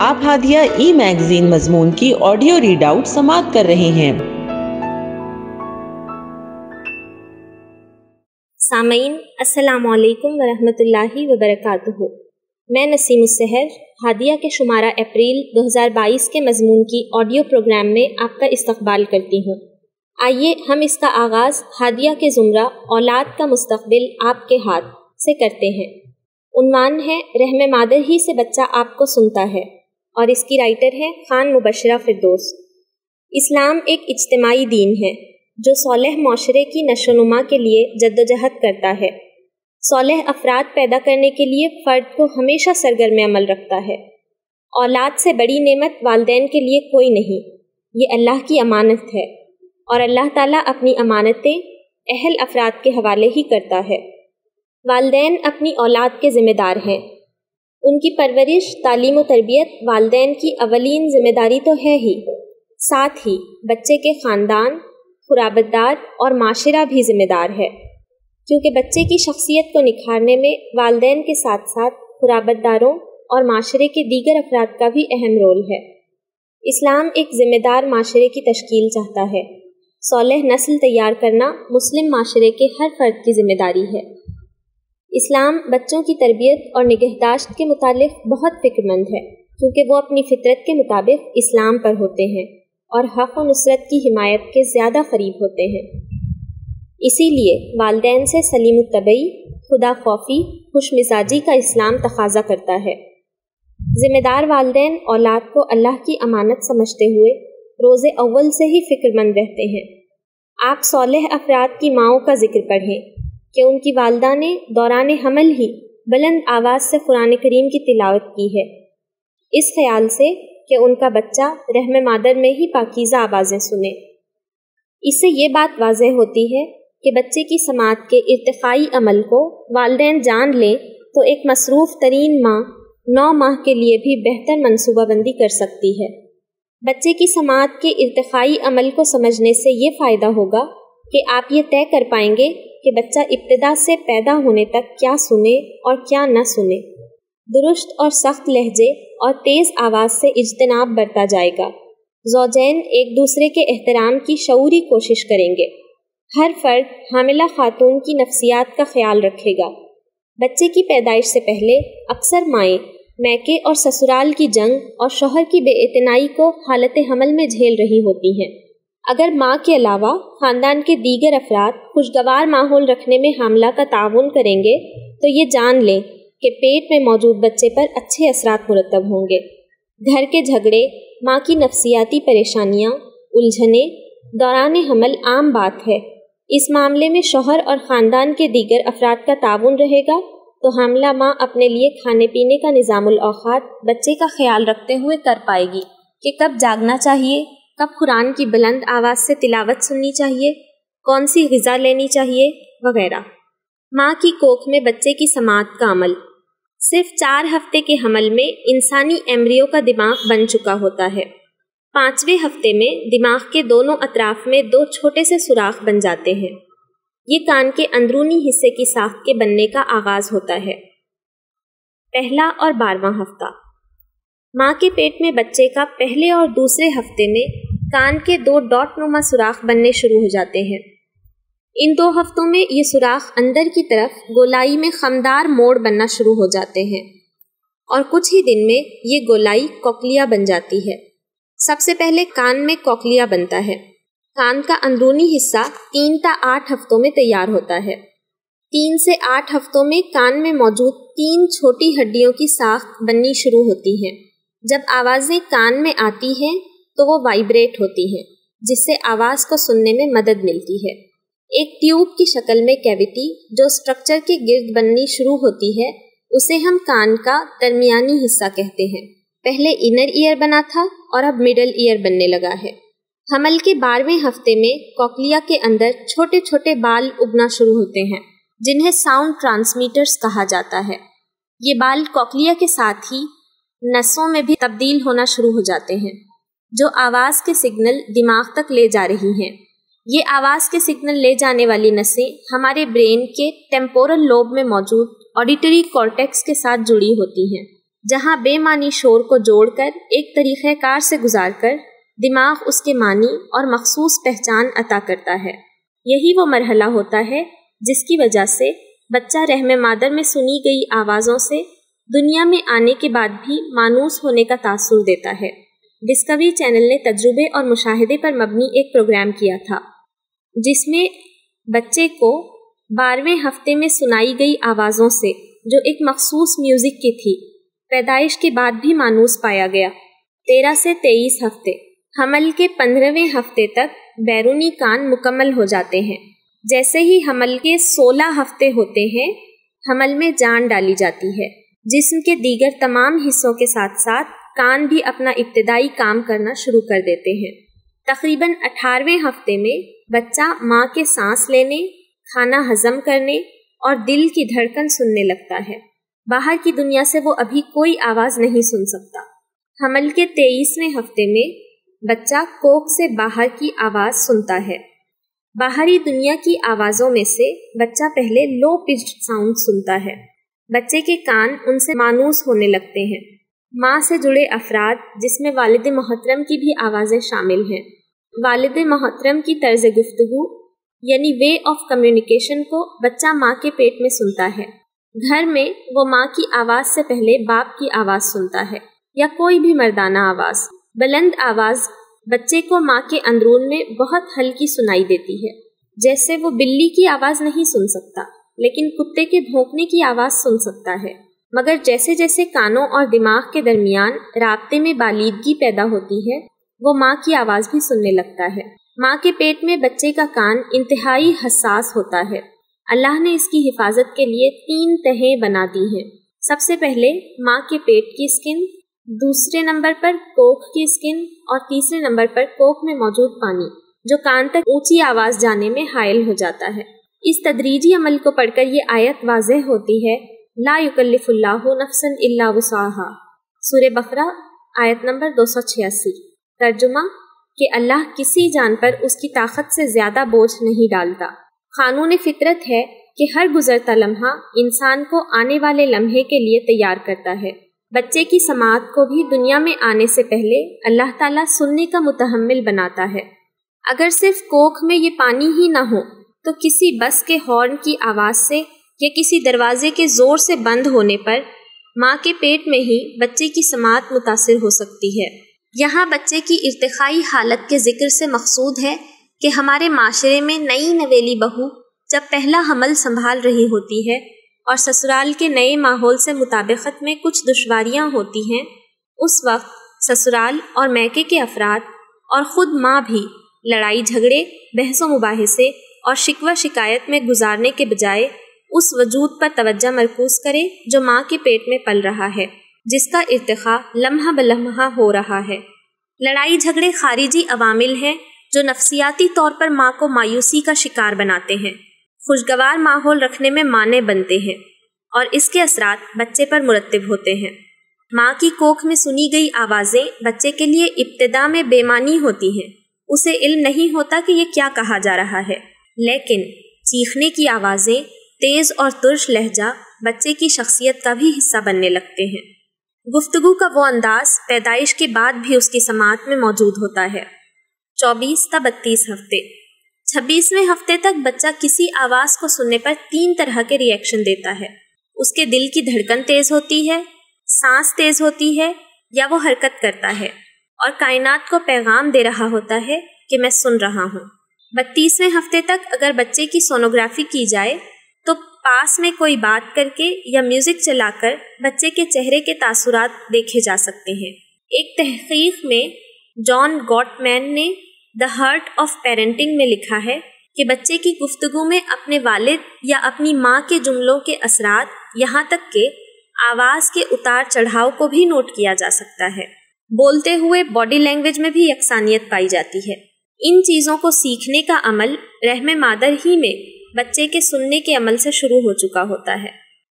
آپ ہادیہ ای میگزین مضمون کی آڈیو ریڈ آؤٹ سماعت کر رہے ہیں۔ سامعین السلام علیکم ورحمۃ اللہ وبرکاتہ۔ میں نسیم السحر ہادیہ کے شمارہ اپریل 2022 کے مضمون کی آڈیو پروگرام میں آپ کا استقبال کرتی ہوں۔ آئیے ہم اس کا آغاز ہادیہ کے زمرہ اولاد کا مستقبل آپ کے ہاتھ سے کرتے ہیں۔ عنوان ہے رحم مادر ہی سے بچہ آپ کو سنتا ہے، اور اس کی رائٹر ہے خان مبشرہ فردوس۔ اسلام ایک اجتماعی دین ہے جو صالح معاشرے کی نشو و نما کے لیے جدوجہد کرتا ہے۔ صالح افراد پیدا کرنے کے لیے فرد کو ہمیشہ سرگرم عمل رکھتا ہے۔ اولاد سے بڑی نعمت والدین کے لیے کوئی نہیں، یہ اللہ کی امانت ہے، اور اللہ تعالیٰ اپنی امانتیں اہل افراد کے حوالے ہی کرتا ہے۔ والدین اپنی اولاد کے ذمہ دار ہیں۔ ان کی پرورش، تعلیم و تربیت والدین کی اولین ذمہ داری تو ہے ہی، ساتھ ہی بچے کے خاندان، قرابت دار اور معاشرہ بھی ذمہ دار ہے، کیونکہ بچے کی شخصیت کو نکھارنے میں والدین کے ساتھ ساتھ قرابت داروں اور معاشرے کے دیگر افراد کا بھی اہم رول ہے۔ اسلام ایک ذمہ دار معاشرے کی تشکیل چاہتا ہے۔ صالح نسل تیار کرنا مسلم معاشرے کے ہر فرد کی ذمہ داری ہے۔ اسلام بچوں کی تربیت اور نگہداشت کے متعلق بہت فکر مند ہے، کیونکہ وہ اپنی فطرت کے مطابق اسلام پر ہوتے ہیں اور حق و نصرت کی حمایت کے زیادہ قریب ہوتے ہیں۔ اسی لیے والدین سے سلیم الطبعی، خدا خوفی، خوش مزاجی کا اسلام تقاضا کرتا ہے۔ ذمہ دار والدین اولاد کو اللہ کی امانت سمجھتے ہوئے روز اول سے ہی فکر مند رہتے ہیں۔ آپ صالح افراد کی ماؤں کا ذکر پڑھیں کہ ان کی والدہ نے دوران حمل ہی بلند آواز سے قرآن کریم کی تلاوت کی ہے، اس خیال سے کہ ان کا بچہ رحم مادر میں ہی پاکیزہ آوازیں سنے۔ اس سے یہ بات واضح ہوتی ہے کہ بچے کی سماعت کے ارتقائی عمل کو والدین جان لیں تو ایک مصروف ترین ماں 9 ماہ کے لیے بھی بہتر منصوبہ بندی کر سکتی ہے۔ بچے کی سماعت کے ارتقائی عمل کو سمجھنے سے یہ فائدہ ہوگا کہ آپ یہ طے کر پائیں گے کہ بچہ ابتدا سے پیدا ہونے تک کیا سنے اور کیا نہ سنے۔ درست اور سخت لہجے اور تیز آواز سے اجتناب برتا جائے گا۔ زوجین ایک دوسرے کے احترام کی شعوری کوشش کریں گے۔ ہر فرد حاملہ خاتون کی نفسیات کا خیال رکھے گا۔ بچے کی پیدائش سے پہلے اکثر مائیں میکے اور سسرال کی جنگ اور شوہر کی بے اعتنائی کو حالت حمل میں جھیل رہی ہوتی ہیں۔ اگر ماں کے علاوہ خاندان کے دیگر افراد خوشگوار ماحول رکھنے میں حاملہ کا تعاون کریں گے تو یہ جان لیں کہ پیٹ میں موجود بچے پر اچھے اثرات مرتب ہوں گے۔ گھر کے جھگڑے، ماں کی نفسیاتی پریشانیاں، الجھنیں دوران حمل عام بات ہے۔ اس معاملے میں شوہر اور خاندان کے دیگر افراد کا تعاون رہے گا تو حاملہ ماں اپنے لیے کھانے پینے کا نظام الاوقات بچے کا خیال رکھتے ہوئے کر پائے گی کہ کب جاگنا چاہیے، کب قرآن کی بلند آواز سے تلاوت سننی چاہیے، کون سی غذا لینی چاہیے وغیرہ۔ ماں کی کوکھ میں بچے کی سماعت کا عمل۔ صرف 4 ہفتے کے حمل میں انسانی ایمبریو کا دماغ بن چکا ہوتا ہے۔ 5ویں ہفتے میں دماغ کے دونوں اطراف میں 2 چھوٹے سے سوراخ بن جاتے ہیں۔ یہ کان کے اندرونی حصے کی ساخت کے بننے کا آغاز ہوتا ہے۔ پہلا اور 12واں ہفتہ۔ ماں کے پیٹ میں بچے کا پہلے اور دوسرے ہفتے میں کان کے 2 ڈاٹ نما سوراخ بننے شروع ہو جاتے ہیں۔ ان 2 ہفتوں میں یہ سوراخ اندر کی طرف گولائی میں خمدار موڑ بننا شروع ہو جاتے ہیں، اور کچھ ہی دن میں یہ گولائی کوکلیا بن جاتی ہے۔ سب سے پہلے کان میں کوکلیا بنتا ہے۔ کان کا اندرونی حصہ 3 تا 8 ہفتوں میں تیار ہوتا ہے۔ 3 سے 8 ہفتوں میں کان میں موجود 3 چھوٹی ہڈیوں کی ساخت بننی شروع ہوتی ہے۔ جب آوازیں کان میں آتی ہیں تو وہ وائبریٹ ہوتی ہیں، جس سے آواز کو سننے میں مدد ملتی ہے۔ ایک ٹیوب کی شکل میں کیویٹی جو سٹرکچر کے گرد بننی شروع ہوتی ہے، اسے ہم کان کا درمیانی حصہ کہتے ہیں۔ پہلے انر ایئر بنا تھا اور اب مڈل ایئر بننے لگا ہے۔ حمل کے 12ویں ہفتے میں کوکلیا کے اندر چھوٹے چھوٹے بال اگنا شروع ہوتے ہیں، جنہیں ساؤنڈ ٹرانسمیٹرز کہا جاتا ہے۔ یہ بال کوکلیا کے ساتھ ہی نسوں میں بھی تبدیل ہونا شروع ہو جاتے ہیں، جو آواز کے سگنل دماغ تک لے جا رہی ہیں۔ یہ آواز کے سگنل لے جانے والی نسیں ہمارے برین کے ٹیمپورل لوب میں موجود آڈیٹری کارٹیکس کے ساتھ جڑی ہوتی ہیں۔ جہاں بے معنی شور کو جوڑ کر ایک طریقہ کار سے گزار کر دماغ اس کے معنی اور مخصوص پہچان عطا کرتا ہے۔ یہی وہ مرحلہ ہوتا ہے جس کی وجہ سے بچہ رحم مادر میں سنی گئی آوازوں سے دنیا میں آنے کے بعد بھی مانوس ہونے کا تاثر دیتا ہے۔ ڈسکوری چینل نے تجربے اور مشاہدے پر مبنی ایک پروگرام کیا تھا جس میں بچے کو 12ویں ہفتے میں سنائی گئی آوازوں سے، جو ایک مخصوص میوزک کی تھی، پیدائش کے بعد بھی مانوس پایا گیا۔ 13 سے 23 ہفتے، حمل کے 15ویں ہفتے تک بیرونی کان مکمل ہو جاتے ہیں۔ جیسے ہی حمل کے 16 ہفتے ہوتے ہیں، حمل میں جان ڈالی جاتی ہے۔ جسم کے دیگر تمام حصوں کے ساتھ ساتھ کان بھی اپنا ابتدائی کام کرنا شروع کر دیتے ہیں۔ تقریباً 18ویں ہفتے میں بچہ ماں کے سانس لینے، کھانا ہضم کرنے اور دل کی دھڑکن سننے لگتا ہے۔ باہر کی دنیا سے وہ ابھی کوئی آواز نہیں سن سکتا۔ حمل کے 23ویں ہفتے میں بچہ کوکھ سے باہر کی آواز سنتا ہے۔ باہری دنیا کی آوازوں میں سے بچہ پہلے لو پچڈ ساؤنڈ سنتا ہے۔ بچے کے کان ان سے مانوس ہونے لگتے ہیں۔ ماں سے جڑے افراد، جس میں والد محترم کی بھی آوازیں شامل ہیں، والد محترم کی طرز گفتگو یعنی وے آف کمیونیکیشن کو بچہ ماں کے پیٹ میں سنتا ہے۔ گھر میں وہ ماں کی آواز سے پہلے باپ کی آواز سنتا ہے یا کوئی بھی مردانہ آواز۔ بلند آواز بچے کو ماں کے اندرون میں بہت ہلکی سنائی دیتی ہے، جیسے وہ بلی کی آواز نہیں سن سکتا لیکن کتے کے بھونکنے کی آواز سن سکتا ہے۔ مگر جیسے جیسے کانوں اور دماغ کے درمیان رابطے میں بالیدگی پیدا ہوتی ہے، وہ ماں کی آواز بھی سننے لگتا ہے۔ ماں کے پیٹ میں بچے کا کان انتہائی حساس ہوتا ہے۔ اللہ نے اس کی حفاظت کے لیے 3 تہیں بنا دی ہیں۔ سب سے پہلے ماں کے پیٹ کی اسکن، دوسرے نمبر پر کوکھ کی اسکن اور تیسرے نمبر پر کوکھ میں موجود پانی، جو کان تک اونچی آواز جانے میں حائل ہو جاتا ہے۔ اس تدریجی عمل کو پڑھ کر یہ آیت واضح ہوتی ہے، لا یکلف اللہ نفسا الا وسعہا، سورہ بقرہ آیت نمبر 286۔ ترجمہ کہ اللہ کسی جان پر اس کی طاقت سے زیادہ بوجھ نہیں ڈالتا۔ قانون فطرت ہے کہ ہر گزرتا لمحہ انسان کو آنے والے لمحے کے لیے تیار کرتا ہے۔ بچے کی سماعت کو بھی دنیا میں آنے سے پہلے اللہ تعالیٰ سننے کا متحمل بناتا ہے۔ اگر صرف کوکھ میں یہ پانی ہی نہ ہو تو کسی بس کے ہارن کی آواز سے یا کسی دروازے کے زور سے بند ہونے پر ماں کے پیٹ میں ہی بچے کی سماعت متاثر ہو سکتی ہے۔ یہاں بچے کی ارتقائی حالت کے ذکر سے مقصود ہے کہ ہمارے معاشرے میں نئی نویلی بہو جب پہلا حمل سنبھال رہی ہوتی ہے اور سسرال کے نئے ماحول سے مطابقت میں کچھ دشواریاں ہوتی ہیں، اس وقت سسرال اور میکے کے افراد اور خود ماں بھی لڑائی جھگڑے، بحث و مباحثے اور شکوہ شکایت میں گزارنے کے بجائے اس وجود پر توجہ مرکوز کرے جو ماں کے پیٹ میں پل رہا ہے، جس کا ارتقاء لمحہ بلمحہ ہو رہا ہے۔ لڑائی جھگڑے خارجی عوامل ہیں جو نفسیاتی طور پر ماں کو مایوسی کا شکار بناتے ہیں، خوشگوار ماحول رکھنے میں مانع بنتے ہیں اور اس کے اثرات بچے پر مرتب ہوتے ہیں۔ ماں کی کوکھ میں سنی گئی آوازیں بچے کے لیے ابتدا میں بے معنی ہوتی ہیں، اسے علم نہیں ہوتا کہ یہ کیا کہا جا رہا ہے، لیکن چیخنے کی آوازیں، تیز اور ترش لہجہ بچے کی شخصیت کا بھی حصہ بننے لگتے ہیں۔ گفتگو کا وہ انداز پیدائش کے بعد بھی اس کی سماعت میں موجود ہوتا ہے۔ 24 تا 32 ہفتے، 26ویں ہفتے تک بچہ کسی آواز کو سننے پر 3 طرح کے ری ایکشن دیتا ہے۔ اس کے دل کی دھڑکن تیز ہوتی ہے، سانس تیز ہوتی ہے یا وہ حرکت کرتا ہے اور کائنات کو پیغام دے رہا ہوتا ہے کہ میں سن رہا ہوں۔ 32ویں ہفتے تک اگر بچے کی سونوگرافی کی جائے تو پاس میں کوئی بات کر کے یا میوزک چلا کر بچے کے چہرے کے تاثرات دیکھے جا سکتے ہیں۔ ایک تحقیق میں جان گاٹمین نے دی ہارٹ آف پیرنٹنگ میں لکھا ہے کہ بچے کی گفتگو میں اپنے والد یا اپنی ماں کے جملوں کے اثرات، یہاں تک کہ آواز کے اتار چڑھاؤ کو بھی نوٹ کیا جا سکتا ہے۔ بولتے ہوئے باڈی لینگویج میں بھی یکسانیت پائی جاتی ہے۔ ان چیزوں کو سیکھنے کا عمل رحم مادر ہی میں بچے کے سننے کے عمل سے شروع ہو چکا ہوتا ہے۔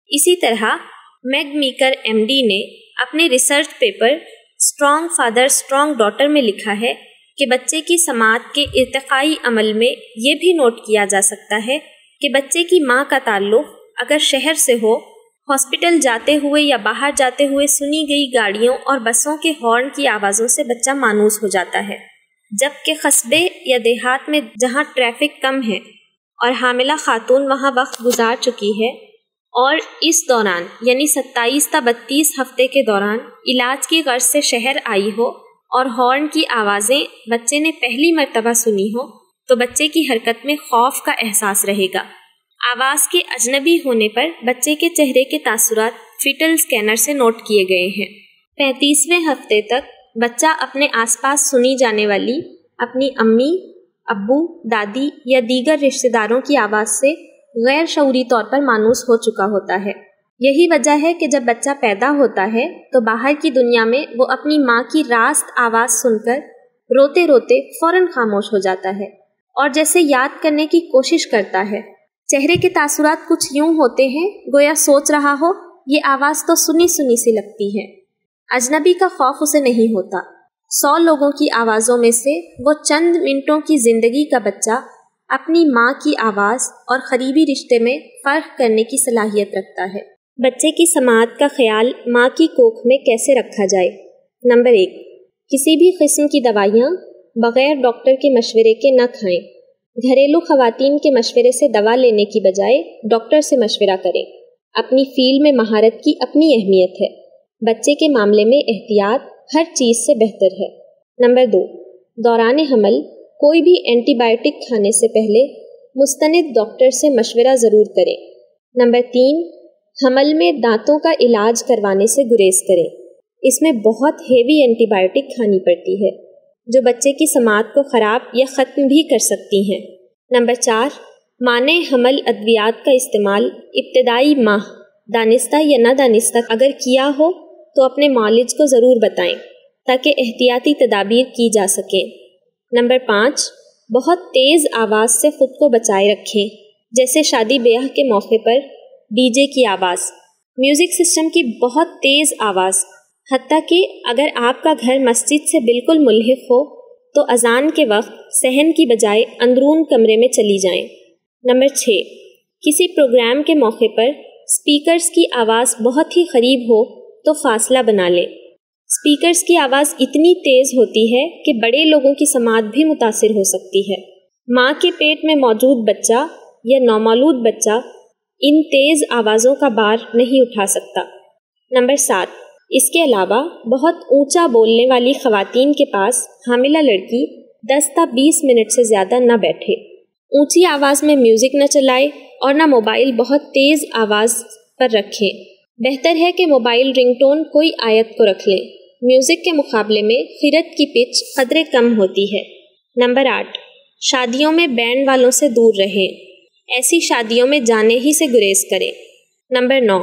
اسی طرح میگ میکر MD نے اپنے research paper strong father strong daughter میں لکھا ہے کہ بچے کی سماعت کے ارتقائی عمل میں یہ بھی نوٹ کیا جا سکتا ہے کہ بچے کی ماں کا تعلق اگر شہر سے ہو، ہاسپٹل جاتے ہوئے یا باہر جاتے ہوئے سنی گئی گاڑیوں اور بسوں کے ہارن کی آوازوں سے بچہ مانوس ہو جاتا ہے، جبکہ قصبے یا دیہات میں جہاں ٹریفک کم ہے اور حاملہ خاتون وہاں وقت گزار چکی ہے اور اس دوران یعنی 27 تا 32 ہفتے کے دوران علاج کی غرض سے شہر آئی ہو اور ہارن کی آوازیں بچے نے پہلی مرتبہ سنی ہو، تو بچے کی حرکت میں خوف کا احساس رہے گا۔ آواز کے اجنبی ہونے پر بچے کے چہرے کے تاثرات فیٹل اسکینر سے نوٹ کیے گئے ہیں۔ 35ویں ہفتے تک بچہ اپنے آس پاس سنی جانے والی اپنی امی، ابو، دادی یا دیگر رشتہ داروں کی آواز سے غیر شعوری طور پر مانوس ہو چکا ہوتا ہے۔ یہی وجہ ہے کہ جب بچہ پیدا ہوتا ہے تو باہر کی دنیا میں وہ اپنی ماں کی راست آواز سن کر روتے روتے فوراً خاموش ہو جاتا ہے اور جیسے یاد کرنے کی کوشش کرتا ہے۔ چہرے کے تاثرات کچھ یوں ہوتے ہیں گویا سوچ رہا ہو یہ آواز تو سنی سنی سی لگتی ہے۔ اجنبی کا خوف اسے نہیں ہوتا۔ 100 لوگوں کی آوازوں میں سے وہ چند منٹوں کی زندگی کا بچہ اپنی ماں کی آواز اور قریبی رشتے میں فرق کرنے کی صلاحیت رکھتا ہے۔ بچے کی سماعت کا خیال ماں کی کوکھ میں کیسے رکھا جائے؟ نمبر 1، کسی بھی قسم کی دوائیاں بغیر ڈاکٹر کے مشورے کے نہ کھائیں۔ گھریلو خواتین کے مشورے سے دوا لینے کی بجائے ڈاکٹر سے مشورہ کریں۔ اپنی فیلڈ میں مہارت کی اپنی اہمیت ہے۔ بچے کے معاملے میں احتیاط ہر چیز سے بہتر ہے۔ نمبر 2، دوران حمل کوئی بھی اینٹی بائیوٹک کھانے سے پہلے مستند ڈاکٹر سے مشورہ ضرور کریں۔ نمبر 3، حمل میں دانتوں کا علاج کروانے سے گریز کریں۔ اس میں بہت ہیوی اینٹی بائیوٹک کھانی پڑتی ہے جو بچے کی سماعت کو خراب یا ختم بھی کر سکتی ہیں۔ نمبر 4، مانع حمل ادویات کا استعمال ابتدائی ماہ دانستہ یا نہ دانستہ اگر کیا ہو تو اپنے معالج کو ضرور بتائیں تاکہ احتیاطی تدابیر کی جا سکیں۔ نمبر 5، بہت تیز آواز سے خود کو بچائے رکھیں، جیسے شادی بیاہ کے موقع پر ڈی جے کی آواز، میوزک سسٹم کی بہت تیز آواز، حتیٰ کہ اگر آپ کا گھر مسجد سے بالکل ملحق ہو تو اذان کے وقت صحن کی بجائے اندرون کمرے میں چلی جائیں۔ نمبر 6، کسی پروگرام کے موقع پر اسپیکرز کی آواز بہت ہی قریب ہو تو فاصلہ بنا لیں۔ اسپیکرز کی آواز اتنی تیز ہوتی ہے کہ بڑے لوگوں کی سماعت بھی متاثر ہو سکتی ہے۔ ماں کے پیٹ میں موجود بچہ یا نومولود بچہ ان تیز آوازوں کا بار نہیں اٹھا سکتا۔ نمبر 7، اس کے علاوہ بہت اونچا بولنے والی خواتین کے پاس حاملہ لڑکی 10 تا 20 منٹ سے زیادہ نہ بیٹھے۔ اونچی آواز میں میوزک نہ چلائے اور نہ موبائل بہت تیز آواز پر رکھیں۔ بہتر ہے کہ موبائل رنگ ٹون کوئی آیت کو رکھ لیں۔ میوزک کے مقابلے میں خرد کی پچ قدرے کم ہوتی ہے۔ نمبر 8، شادیوں میں بینڈ والوں سے دور رہیں، ایسی شادیوں میں جانے ہی سے گریز کریں۔ نمبر 9،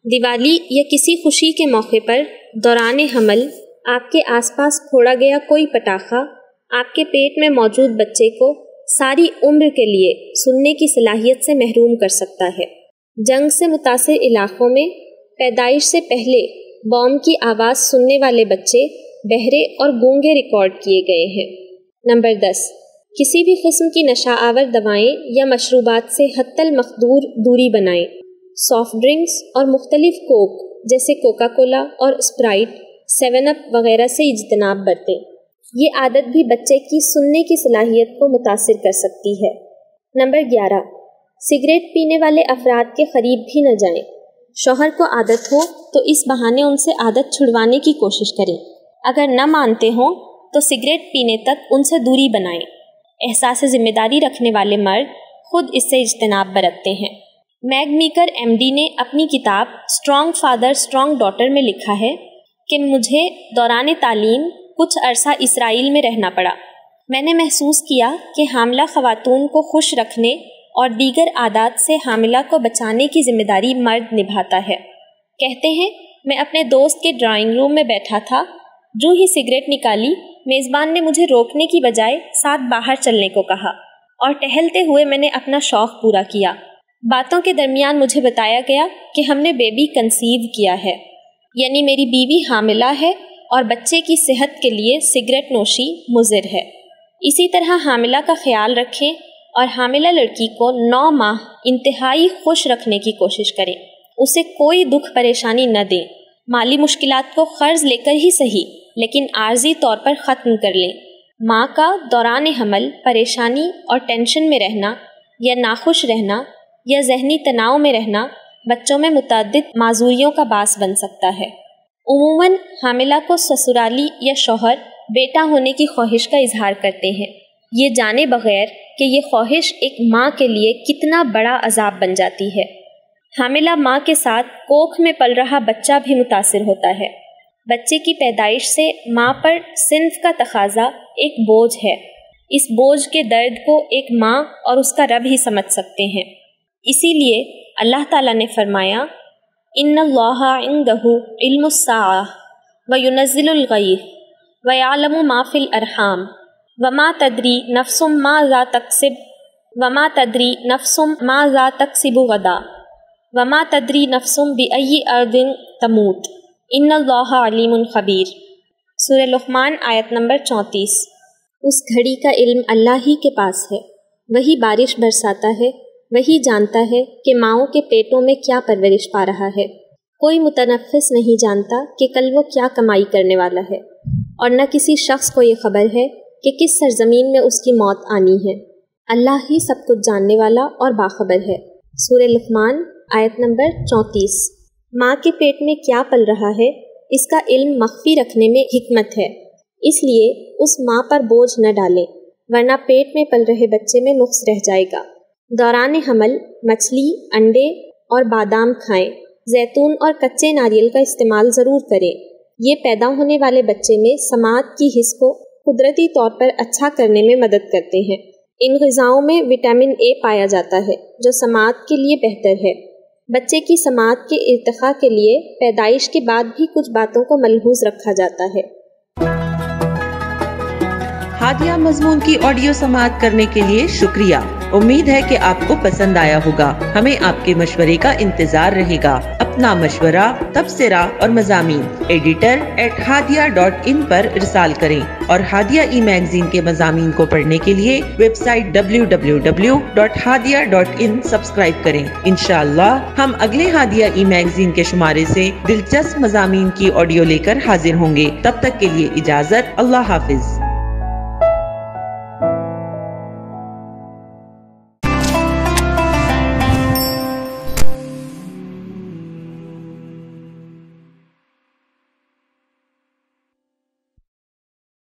دیوالی یا کسی خوشی کے موقع پر دوران حمل آپ کے آس پاس پھوڑا گیا کوئی پٹاخہ آپ کے پیٹ میں موجود بچے کو ساری عمر کے لیے سننے کی صلاحیت سے محروم کر سکتا ہے۔ جنگ سے متاثر علاقوں میں پیدائش سے پہلے بام کی آواز سننے والے بچے بہرے اور گونگے ریکارڈ کیے گئے ہیں۔ نمبر 10، کسی بھی قسم کی نشہ آور دوائیں یا مشروبات سے حتی المقدور دوری بنائیں۔ سافٹ ڈرنکس اور مختلف کوک جیسے کوکا کولا اور اسپرائٹ، 7 اپ وغیرہ سے اجتناب برتیں۔ یہ عادت بھی بچے کی سننے کی صلاحیت کو متاثر کر سکتی ہے۔ نمبر 11، سگریٹ پینے والے افراد کے قریب بھی نہ جائیں۔ شوہر کو عادت ہو تو اس بہانے ان سے عادت چھڑوانے کی کوشش کریں۔ اگر نہ مانتے ہوں تو سگریٹ پینے تک ان سے دوری بنائیں۔ احساس ذمہ داری رکھنے والے مرد خود اس سے اجتناب برتتے ہیں۔ میگ میکر MD نے اپنی کتاب اسٹرانگ فادر اسٹرانگ ڈاٹر میں لکھا ہے کہ مجھے دوران تعلیم کچھ عرصہ اسرائیل میں رہنا پڑا۔ میں نے محسوس کیا کہ حاملہ خواتون کو خوش رکھنے اور دیگر عادات سے حاملہ کو بچانے کی ذمہ داری مرد نبھاتا ہے۔ کہتے ہیں میں اپنے دوست کے ڈرائنگ روم میں بیٹھا تھا، جو ہی سگریٹ نکالی میزبان نے مجھے روکنے کی بجائے ساتھ باہر چلنے کو کہا اور ٹہلتے ہوئے میں نے اپنا شوق پورا کیا۔ باتوں کے درمیان مجھے بتایا گیا کہ ہم نے بیبی کنسیو کیا ہے، یعنی میری بیوی حاملہ ہے اور بچے کی صحت کے لیے سگریٹ نوشی مضر ہے۔ اسی طرح حاملہ کا خیال رکھیں اور حاملہ لڑکی کو 9 ماہ انتہائی خوش رکھنے کی کوشش کریں۔ اسے کوئی دکھ پریشانی نہ دیں، مالی مشکلات کو قرض لے کر ہی صحیح لیکن عارضی طور پر ختم کر لیں۔ ماں کا دوران حمل پریشانی اور ٹینشن میں رہنا یا ناخوش رہنا یا ذہنی تناؤ میں رہنا بچوں میں متعدد معذوریوں کا باعث بن سکتا ہے۔ عموماً حاملہ کو سسرالی یا شوہر بیٹا ہونے کی خواہش کا اظہار کرتے ہیں، یہ جانے بغیر کہ یہ خواہش ایک ماں کے لیے کتنا بڑا عذاب بن جاتی ہے۔ حاملہ ماں کے ساتھ کوکھ میں پل رہا بچہ بھی متاثر ہوتا ہے۔ بچے کی پیدائش سے ماں پر صنف کا تقاضا ایک بوجھ ہے۔ اس بوجھ کے درد کو ایک ماں اور اس کا رب ہی سمجھ سکتے ہیں۔ اسی لیے اللہ تعالیٰ نے فرمایا، ان اللہ عندہ علم الساعہ وینزل الغیث ویعلم ما فی الارحام وما تدری نفس ماذا تکسب غدا وما تدری نفس بأی ارض تموت ان اللہ علیم خبیر۔ سورہ لقمان آیت نمبر 34۔ اس گھڑی کا علم اللہ ہی کے پاس ہے، وہی بارش برساتا ہے، وہی جانتا ہے کہ ماؤں کے پیٹوں میں کیا پرورش پا رہا ہے۔ کوئی متنفس نہیں جانتا کہ کل وہ کیا کمائی کرنے والا ہے، اور نہ کسی شخص کو یہ خبر ہے کہ کس سرزمین میں اس کی موت آنی ہے۔ اللہ ہی سب کچھ جاننے والا اور باخبر ہے۔ سورہ لقمان آیت نمبر 34۔ ماں کے پیٹ میں کیا پل رہا ہے اس کا علم مخفی رکھنے میں حکمت ہے، اس لیے اس ماں پر بوجھ نہ ڈالیں ورنہ پیٹ میں پل رہے بچے میں نقص رہ جائے گا۔ دوران حمل مچھلی، انڈے اور بادام کھائیں، زیتون اور کچے ناریل کا استعمال ضرور کریں، یہ پیدا ہونے والے بچے میں سماعت کی حس کو قدرتی طور پر اچھا کرنے میں مدد کرتے ہیں۔ ان غذاؤں میں وٹامن اے پایا جاتا ہے جو سماعت کے لیے بہتر ہے۔ بچے کی سماعت کے ارتقاء کے لیے پیدائش کے بعد بھی کچھ باتوں کو ملحوظ رکھا جاتا ہے۔ ہادیہ مضمون کی آڈیو سماعت کرنے کے لیے شکریہ۔ امید ہے کہ آپ کو پسند آیا ہوگا۔ ہمیں آپ کے مشورے کا انتظار رہے گا۔ اپنا مشورہ، تبصرہ اور مضامین editor@hadia.in پر ارسال کریں اور ہادیہ ای میگزین کے مضامین کو پڑھنے کے لیے ویب سائٹ www.hadia.in سبسکرائب کریں۔ انشاءاللہ ہم اگلے ہادیہ ای میگزین کے شمارے سے دلچسپ مضامین کی آڈیو لے کر حاضر ہوں گے۔ تب تک کے لیے اجازت، اللہ حافظ۔